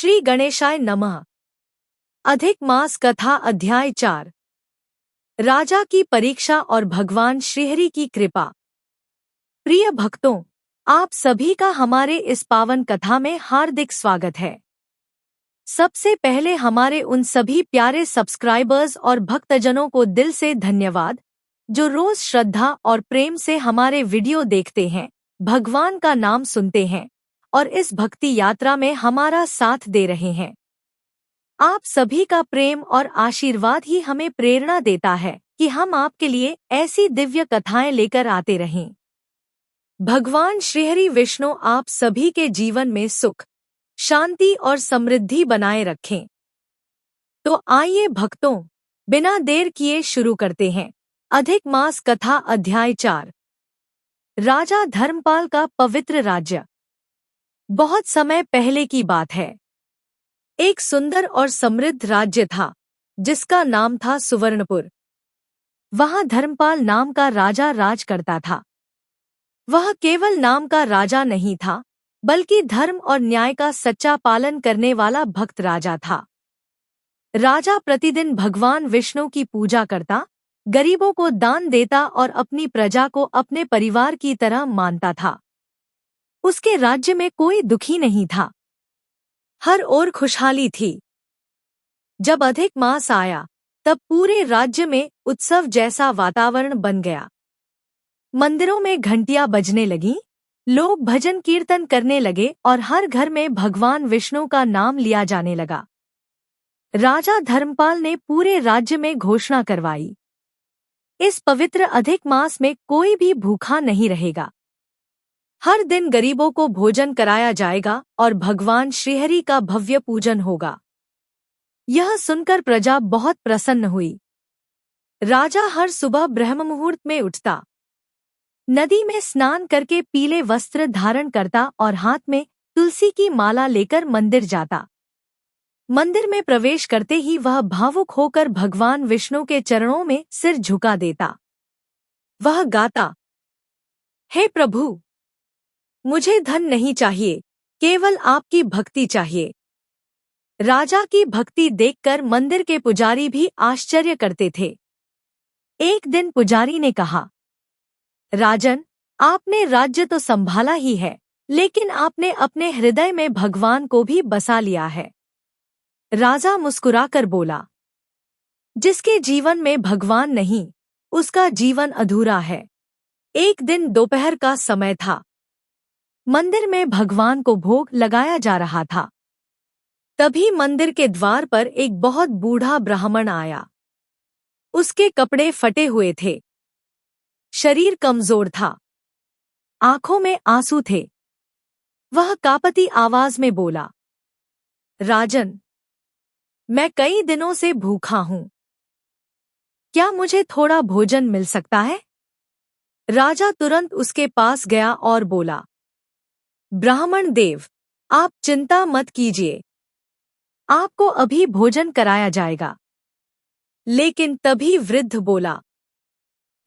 श्री गणेशाय नमः। अधिक मास कथा अध्याय 4। राजा की परीक्षा और भगवान श्रीहरि की कृपा। प्रिय भक्तों, आप सभी का हमारे इस पावन कथा में हार्दिक स्वागत है। सबसे पहले हमारे उन सभी प्यारे सब्सक्राइबर्स और भक्तजनों को दिल से धन्यवाद, जो रोज श्रद्धा और प्रेम से हमारे वीडियो देखते हैं, भगवान का नाम सुनते हैं और इस भक्ति यात्रा में हमारा साथ दे रहे हैं। आप सभी का प्रेम और आशीर्वाद ही हमें प्रेरणा देता है कि हम आपके लिए ऐसी दिव्य कथाएं लेकर आते रहें। भगवान श्रीहरि विष्णु आप सभी के जीवन में सुख, शांति और समृद्धि बनाए रखें। तो आइए भक्तों, बिना देर किए शुरू करते हैं। अधिक मास कथा अध्याय 4। राजा धर्मपाल का पवित्र राज्य। बहुत समय पहले की बात है। एक सुंदर और समृद्ध राज्य था, जिसका नाम था सुवर्णपुर। वहां धर्मपाल नाम का राजा राज करता था। वह केवल नाम का राजा नहीं था, बल्कि धर्म और न्याय का सच्चा पालन करने वाला भक्त राजा था। राजा प्रतिदिन भगवान विष्णु की पूजा करता, गरीबों को दान देता और अपनी प्रजा को अपने परिवार की तरह मानता था। उसके राज्य में कोई दुखी नहीं था। हर ओर खुशहाली थी। जब अधिक मास आया, तब पूरे राज्य में उत्सव जैसा वातावरण बन गया। मंदिरों में घंटियां बजने लगीं, लोग भजन कीर्तन करने लगे और हर घर में भगवान विष्णु का नाम लिया जाने लगा। राजा धर्मपाल ने पूरे राज्य में घोषणा करवाई, इस पवित्र अधिक मास में कोई भी भूखा नहीं रहेगा। हर दिन गरीबों को भोजन कराया जाएगा और भगवान श्रीहरि का भव्य पूजन होगा। यह सुनकर प्रजा बहुत प्रसन्न हुई। राजा हर सुबह ब्रह्म मुहूर्त में उठता, नदी में स्नान करके पीले वस्त्र धारण करता और हाथ में तुलसी की माला लेकर मंदिर जाता। मंदिर में प्रवेश करते ही वह भावुक होकर भगवान विष्णु के चरणों में सिर झुका देता। वह गाता, हे प्रभु, मुझे धन नहीं चाहिए, केवल आपकी भक्ति चाहिए। राजा की भक्ति देखकर मंदिर के पुजारी भी आश्चर्य करते थे। एक दिन पुजारी ने कहा, राजन, आपने राज्य तो संभाला ही है, लेकिन आपने अपने हृदय में भगवान को भी बसा लिया है। राजा मुस्कुराकर बोला, जिसके जीवन में भगवान नहीं, उसका जीवन अधूरा है। एक दिन दोपहर का समय था। मंदिर में भगवान को भोग लगाया जा रहा था। तभी मंदिर के द्वार पर एक बहुत बूढ़ा ब्राह्मण आया। उसके कपड़े फटे हुए थे, शरीर कमजोर था, आंखों में आंसू थे। वह कांपती आवाज में बोला, राजन, मैं कई दिनों से भूखा हूं। क्या मुझे थोड़ा भोजन मिल सकता है? राजा तुरंत उसके पास गया और बोला, ब्राह्मण देव, आप चिंता मत कीजिए, आपको अभी भोजन कराया जाएगा। लेकिन तभी वृद्ध बोला,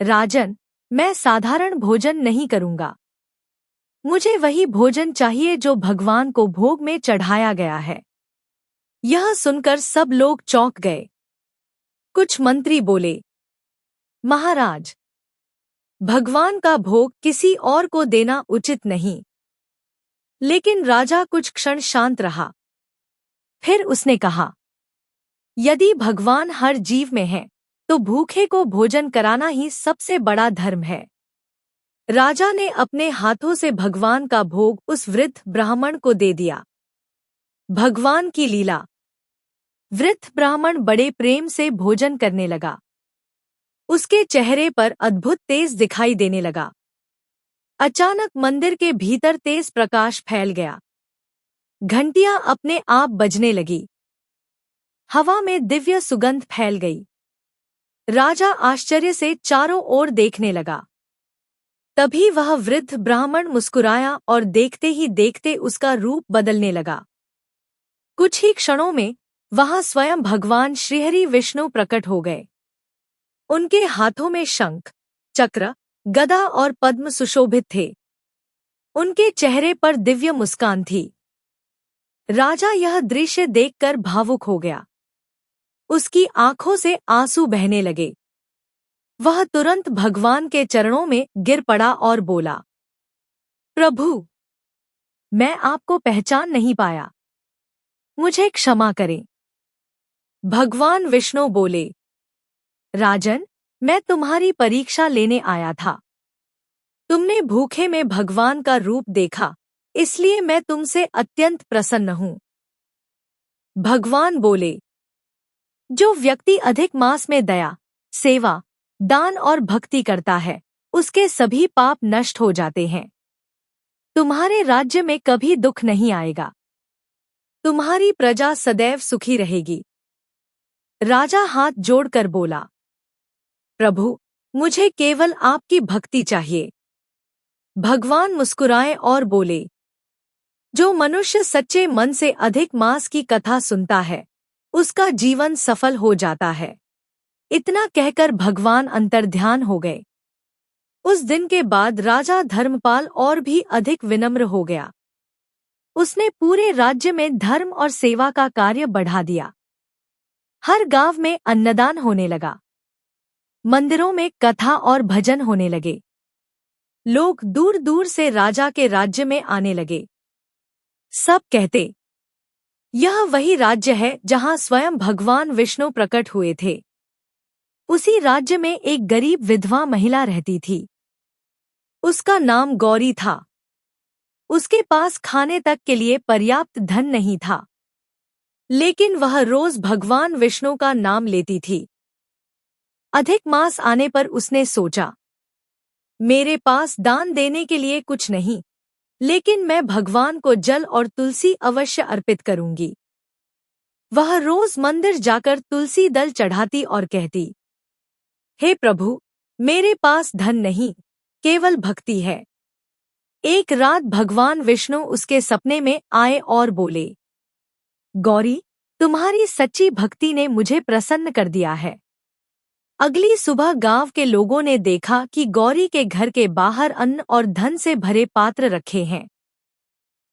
राजन, मैं साधारण भोजन नहीं करूंगा। मुझे वही भोजन चाहिए जो भगवान को भोग में चढ़ाया गया है। यह सुनकर सब लोग चौंक गए। कुछ मंत्री बोले, महाराज, भगवान का भोग किसी और को देना उचित नहीं। लेकिन राजा कुछ क्षण शांत रहा। फिर उसने कहा, यदि भगवान हर जीव में है, तो भूखे को भोजन कराना ही सबसे बड़ा धर्म है। राजा ने अपने हाथों से भगवान का भोग उस वृद्ध ब्राह्मण को दे दिया। भगवान की लीला। वृद्ध ब्राह्मण बड़े प्रेम से भोजन करने लगा। उसके चेहरे पर अद्भुत तेज दिखाई देने लगा। अचानक मंदिर के भीतर तेज प्रकाश फैल गया। घंटियां अपने आप बजने लगी। हवा में दिव्य सुगंध फैल गई। राजा आश्चर्य से चारों ओर देखने लगा। तभी वह वृद्ध ब्राह्मण मुस्कुराया और देखते ही देखते उसका रूप बदलने लगा। कुछ ही क्षणों में वहां स्वयं भगवान श्रीहरि विष्णु प्रकट हो गए। उनके हाथों में शंख, चक्र, गदा और पद्म सुशोभित थे। उनके चेहरे पर दिव्य मुस्कान थी। राजा यह दृश्य देखकर भावुक हो गया। उसकी आंखों से आंसू बहने लगे। वह तुरंत भगवान के चरणों में गिर पड़ा और बोला, प्रभु, मैं आपको पहचान नहीं पाया, मुझे क्षमा करें। भगवान विष्णु बोले, राजन, मैं तुम्हारी परीक्षा लेने आया था। तुमने भूखे में भगवान का रूप देखा, इसलिए मैं तुमसे अत्यंत प्रसन्न हूं। भगवान बोले, जो व्यक्ति अधिक मास में दया, सेवा, दान और भक्ति करता है, उसके सभी पाप नष्ट हो जाते हैं। तुम्हारे राज्य में कभी दुख नहीं आएगा। तुम्हारी प्रजा सदैव सुखी रहेगी। राजा हाथ जोड़कर बोला, प्रभु, मुझे केवल आपकी भक्ति चाहिए। भगवान मुस्कुराए और बोले, जो मनुष्य सच्चे मन से अधिक मास की कथा सुनता है, उसका जीवन सफल हो जाता है। इतना कहकर भगवान अंतर्ध्यान हो गए। उस दिन के बाद राजा धर्मपाल और भी अधिक विनम्र हो गया। उसने पूरे राज्य में धर्म और सेवा का कार्य बढ़ा दिया। हर गांव में अन्नदान होने लगा। मंदिरों में कथा और भजन होने लगे। लोग दूर दूर से राजा के राज्य में आने लगे। सब कहते, यह वही राज्य है जहां स्वयं भगवान विष्णु प्रकट हुए थे। उसी राज्य में एक गरीब विधवा महिला रहती थी। उसका नाम गौरी था। उसके पास खाने तक के लिए पर्याप्त धन नहीं था, लेकिन वह रोज भगवान विष्णु का नाम लेती थी। अधिक मास आने पर उसने सोचा, मेरे पास दान देने के लिए कुछ नहीं, लेकिन मैं भगवान को जल और तुलसी अवश्य अर्पित करूंगी। वह रोज मंदिर जाकर तुलसी दल चढ़ाती और कहती, हे प्रभु, मेरे पास धन नहीं, केवल भक्ति है। एक रात भगवान विष्णु उसके सपने में आए और बोले, गौरी, तुम्हारी सच्ची भक्ति ने मुझे प्रसन्न कर दिया है। अगली सुबह गांव के लोगों ने देखा कि गौरी के घर के बाहर अन्न और धन से भरे पात्र रखे हैं।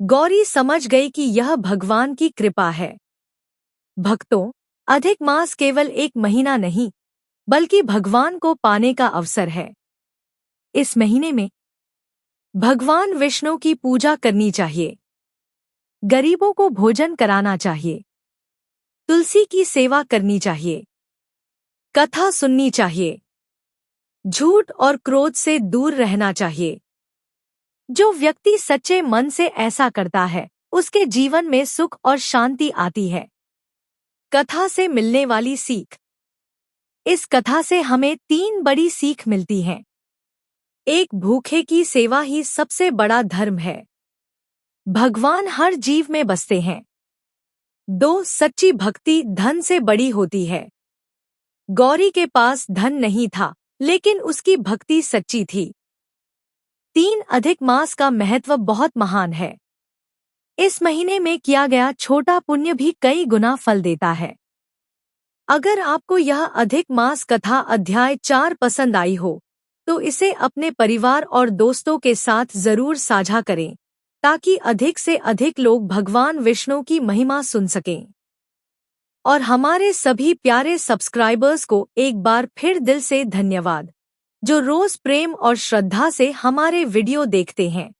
गौरी समझ गई कि यह भगवान की कृपा है। भक्तों, अधिक मास केवल एक महीना नहीं, बल्कि भगवान को पाने का अवसर है। इस महीने में भगवान विष्णु की पूजा करनी चाहिए। गरीबों को भोजन कराना चाहिए। तुलसी की सेवा करनी चाहिए। कथा सुननी चाहिए। झूठ और क्रोध से दूर रहना चाहिए। जो व्यक्ति सच्चे मन से ऐसा करता है, उसके जीवन में सुख और शांति आती है। कथा से मिलने वाली सीख। इस कथा से हमें 3 बड़ी सीख मिलती हैं। 1, भूखे की सेवा ही सबसे बड़ा धर्म है। भगवान हर जीव में बसते हैं। 2, सच्ची भक्ति धन से बड़ी होती है। गौरी के पास धन नहीं था, लेकिन उसकी भक्ति सच्ची थी। 3, अधिक मास का महत्व बहुत महान है। इस महीने में किया गया छोटा पुण्य भी कई गुना फल देता है। अगर आपको यह अधिक मास कथा अध्याय 4 पसंद आई हो, तो इसे अपने परिवार और दोस्तों के साथ जरूर साझा करें, ताकि अधिक से अधिक लोग भगवान विष्णु की महिमा सुन सकें। और हमारे सभी प्यारे सब्सक्राइबर्स को एक बार फिर दिल से धन्यवाद, जो रोज प्रेम और श्रद्धा से हमारे वीडियो देखते हैं।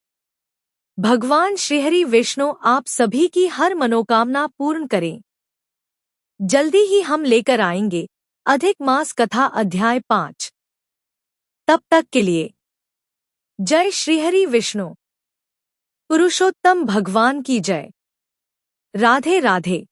भगवान श्रीहरि विष्णु आप सभी की हर मनोकामना पूर्ण करें। जल्दी ही हम लेकर आएंगे अधिक मास कथा अध्याय 5। तब तक के लिए जय श्रीहरि विष्णु। पुरुषोत्तम भगवान की जय। राधे राधे।